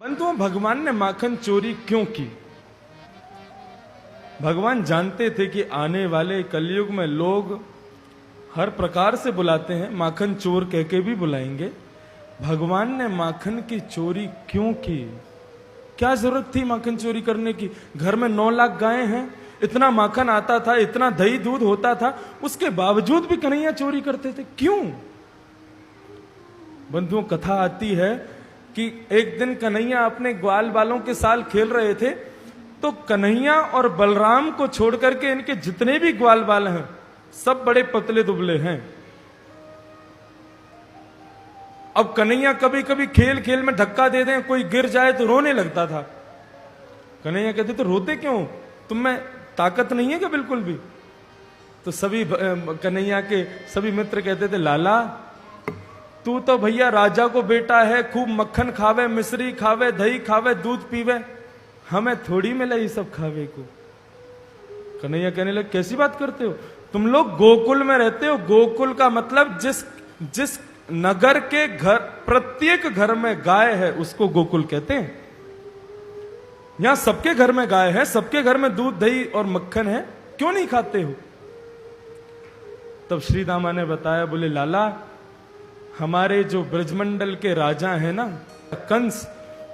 परंतु भगवान ने माखन चोरी क्यों की? भगवान जानते थे कि आने वाले कलयुग में लोग हर प्रकार से बुलाते हैं, माखन चोर कह के भी बुलाएंगे। भगवान ने माखन की चोरी क्यों की? क्या जरूरत थी माखन चोरी करने की? घर में 9 लाख गायें हैं, इतना माखन आता था, इतना दही दूध होता था, उसके बावजूद भी कन्हैया चोरी करते थे। क्यों? बंधुओं, कथा आती है कि एक दिन कन्हैया अपने ग्वाल बालों के साथ खेल रहे थे, तो कन्हैया और बलराम को छोड़ करके इनके जितने भी ग्वाल बाल हैं सब बड़े पतले दुबले हैं। अब कन्हैया कभी कभी खेल खेल में धक्का दे दें, कोई गिर जाए तो रोने लगता था। कन्हैया कहते तो रोते क्यों, तुम में ताकत नहीं है क्या बिल्कुल भी? तो सभी कन्हैया के सभी मित्र कहते थे, लाला तू तो भैया राजा को बेटा है, खूब मक्खन खावे, मिश्री खावे, दही खावे, दूध पीवे, हमें थोड़ी मिला ये सब खावे को। कन्हैया कहने लगे, कैसी बात करते हो, तुम लोग गोकुल में रहते हो। गोकुल का मतलब जिस नगर के घर, प्रत्येक घर में गाय है उसको गोकुल कहते हैं। यहां सबके घर में गाय है, सबके घर में दूध दही और मक्खन है, क्यों नहीं खाते हो? तब श्री दामा ने बताया, बोले लाला हमारे जो ब्रजमंडल के राजा हैं ना कंस,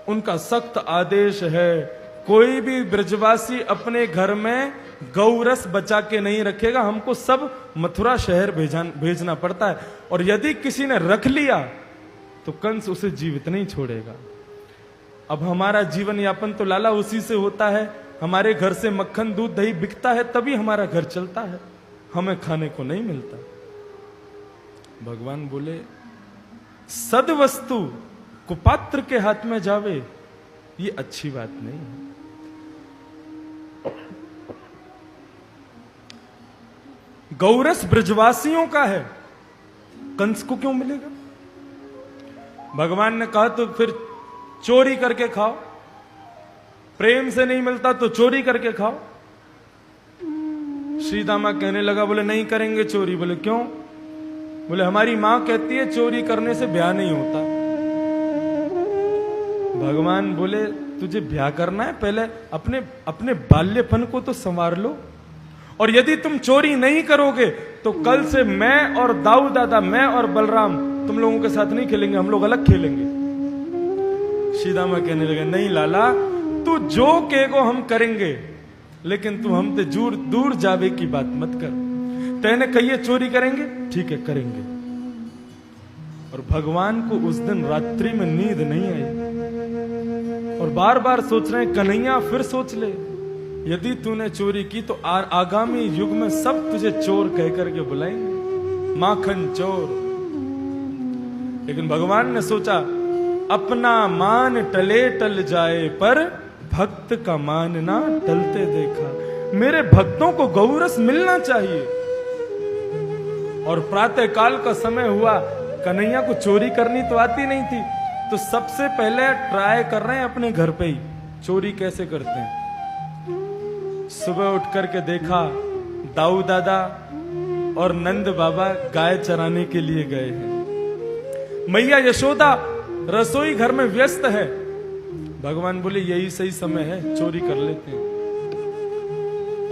उनका सख्त आदेश है, कोई भी ब्रजवासी अपने घर में गौरस बचा के नहीं रखेगा, हमको सब मथुरा शहर भेजना पड़ता है, और यदि किसी ने रख लिया तो कंस उसे जीवित नहीं छोड़ेगा। अब हमारा जीवन यापन तो लाला उसी से होता है, हमारे घर से मक्खन दूध दही बिकता है तभी हमारा घर चलता है, हमें खाने को नहीं मिलता। भगवान बोले, सदवस्तु कुपात्र के हाथ में जावे ये अच्छी बात नहीं है। गौरस ब्रजवासियों का है, कंस को क्यों मिलेगा? भगवान ने कहा तो फिर चोरी करके खाओ, प्रेम से नहीं मिलता तो चोरी करके खाओ। श्री दामा कहने लगा, बोले नहीं करेंगे चोरी। बोले क्यों? बोले हमारी मां कहती है चोरी करने से ब्याह नहीं होता। भगवान बोले, तुझे ब्याह करना है, पहले अपने बाल्यपन को तो संवार लो, और यदि तुम चोरी नहीं करोगे तो कल से मैं और दाऊ दादा, मैं और बलराम तुम लोगों के साथ नहीं खेलेंगे, हम लोग अलग खेलेंगे। श्रीदामा कहने लगे, नहीं लाला तू जो कहेगो हम करेंगे, लेकिन तू हमसे दूर जावे की बात मत कर। तेने कहिए चोरी करेंगे, ठीक है करेंगे। और भगवान को उस दिन रात्रि में नींद नहीं आई, और बार बार सोच रहे हैं, कन्हैया फिर सोच ले, यदि तूने चोरी की तो आगामी युग में सब तुझे चोर कह करके बुलाएंगे, माखन चोर। लेकिन भगवान ने सोचा, अपना मान टले टल जाए पर भक्त का मान ना टलते देखा। मेरे भक्तों को गौरस मिलना चाहिए। और प्रातः काल का समय हुआ, कन्हैया को चोरी करनी तो आती नहीं थी, तो सबसे पहले ट्राई कर रहे हैं अपने घर पे ही चोरी कैसे करते हैं। सुबह उठ करके देखा, दाऊ दादा और नंद बाबा गाय चराने के लिए गए हैं, मैया यशोदा रसोई घर में व्यस्त है। भगवान बोले यही सही समय है, चोरी कर लेते हैं।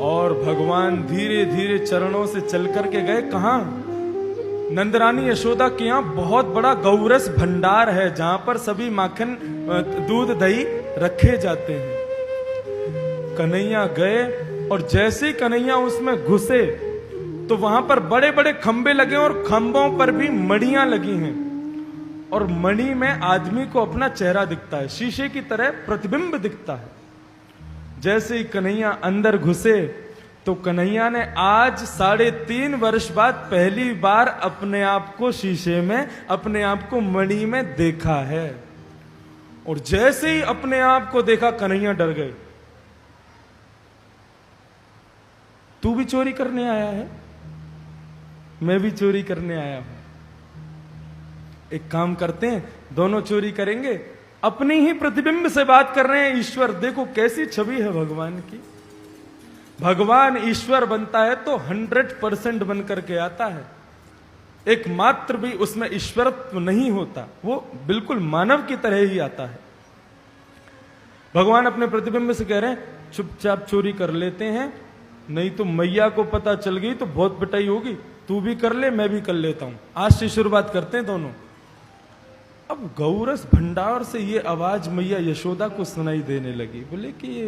और भगवान धीरे धीरे चरणों से चल करके गए, कहां? नंदरानी यशोदा के यहां बहुत बड़ा गौरस भंडार है, जहां पर सभी माखन दूध दही रखे जाते हैं। कन्हैया गए, और जैसे ही कन्हैया उसमें घुसे तो वहां पर बड़े बड़े खंबे लगे, और खंभों पर भी मणियां लगी हैं, और मणि में आदमी को अपना चेहरा दिखता है, शीशे की तरह प्रतिबिंब दिखता है। जैसे ही कन्हैया अंदर घुसे तो कन्हैया ने आज 3.5 वर्ष बाद पहली बार अपने आप को शीशे में, अपने आप को मणि में देखा है। और जैसे ही अपने आप को देखा, कन्हैया डर गए। तू भी चोरी करने आया है? मैं भी चोरी करने आया हूं। एक काम करते हैं, दोनों चोरी करेंगे। अपनी ही प्रतिबिंब से बात कर रहे हैं ईश्वर, देखो कैसी छवि है भगवान की। भगवान ईश्वर बनता है तो 100% बन करके आता है, एक मात्र भी उसमें ईश्वरत्व नहीं होता, वो बिल्कुल मानव की तरह ही आता है। भगवान अपने प्रतिबिंब से कह रहे हैं चुपचाप चोरी कर लेते हैं, नहीं तो मैया को पता चल गई तो बहुत पिटाई होगी। तू भी कर ले, मैं भी कर लेता हूं। आज से शुरुआत करते हैं दोनों। अब गौरस भंडार से ये आवाज मैया यशोदा को सुनाई देने लगी। बोले कि ये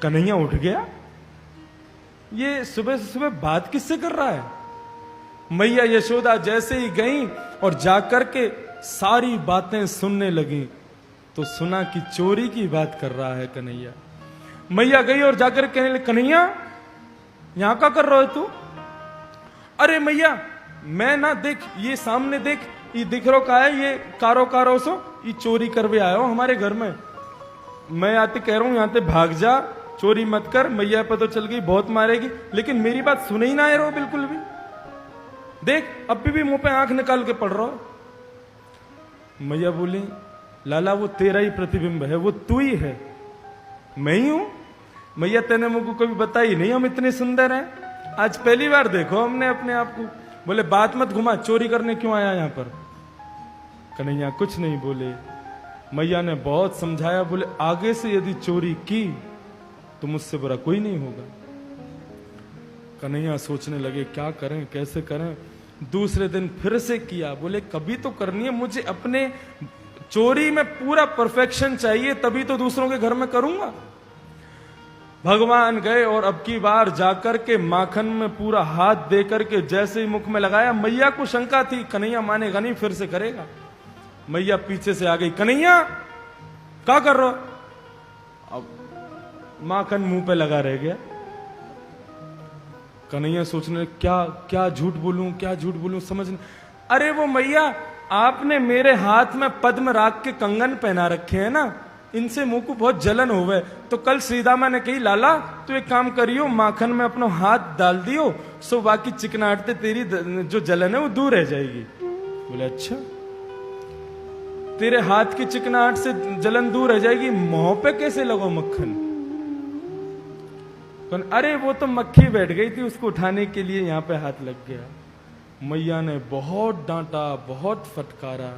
कन्हैया उठ गया, ये सुबह से सुबह बात किससे कर रहा है। मैया यशोदा जैसे ही गई और जाकर के सारी बातें सुनने लगी तो सुना कि चोरी की बात कर रहा है कन्हैया। मैया गई और जाकर कहने लगी, कन्हैया यहां क्या कर रहा है तू। अरे मैया मैं ना, देख ये सामने देख, ये दिख रो का है, ये कारो सो ये चोरी करवे आया हो हमारे घर में। मैं आते कह रहा हूं यहां से भाग जा, चोरी मत कर, मैया पता तो चल गई बहुत मारेगी। लेकिन मेरी बात सुने ही ना आए रहो बिल्कुल भी। देख अभी भी मुंह पे आंख निकाल के पड़ रहा हो। मैया बोली, लाला वो तेरा ही प्रतिबिंब है, वो तू ही है, मैं ही हूं। मैया तेने मुझको कभी बताई नहीं हम इतने सुंदर हैं, आज पहली बार देखो हमने अपने आप को। बोले बात मत घुमा, चोरी करने क्यों आया यहां पर। कन्हैया कुछ नहीं बोले। मैया ने बहुत समझाया। बोले आगे से यदि चोरी की तो मुझसे बुरा कोई नहीं होगा। कन्हैया सोचने लगे क्या करें कैसे करें। दूसरे दिन फिर से किया। बोले कभी तो करनी है, मुझे अपने चोरी में पूरा परफेक्शन चाहिए, तभी तो दूसरों के घर में करूंगा। भगवान गए और अब की बार जाकर के माखन में पूरा हाथ दे करके जैसे ही मुख में लगाया, मैया को शंका थी कन्हैया मानेगा नहीं, फिर से करेगा। मैया पीछे से आ गई, कन्हैया क्या कर रहे हो। अब माखन मुंह पे लगा रह गया। कन्हैया सोचने क्या क्या झूठ बोलूं, क्या झूठ बोलूं, समझ नहीं। अरे वो मैया आपने मेरे हाथ में पद्म राग के कंगन पहना रखे हैं ना, इनसे मुंह को बहुत जलन हो गए। तो कल श्रीदामा ने कही लाला तू एक काम करियो, माखन में अपना हाथ डाल दियो, सो बाकी चिकनाहट तेरी जो जलन है वो दूर रह जाएगी। बोले अच्छा, तेरे हाथ की चिकनाहट से जलन दूर रह जाएगी, मुंह पे कैसे लगो मक्खन। अरे वो तो मक्खी बैठ गई थी, उसको उठाने के लिए यहां पे हाथ लग गया। मैया ने बहुत डांटा, बहुत फटकारा।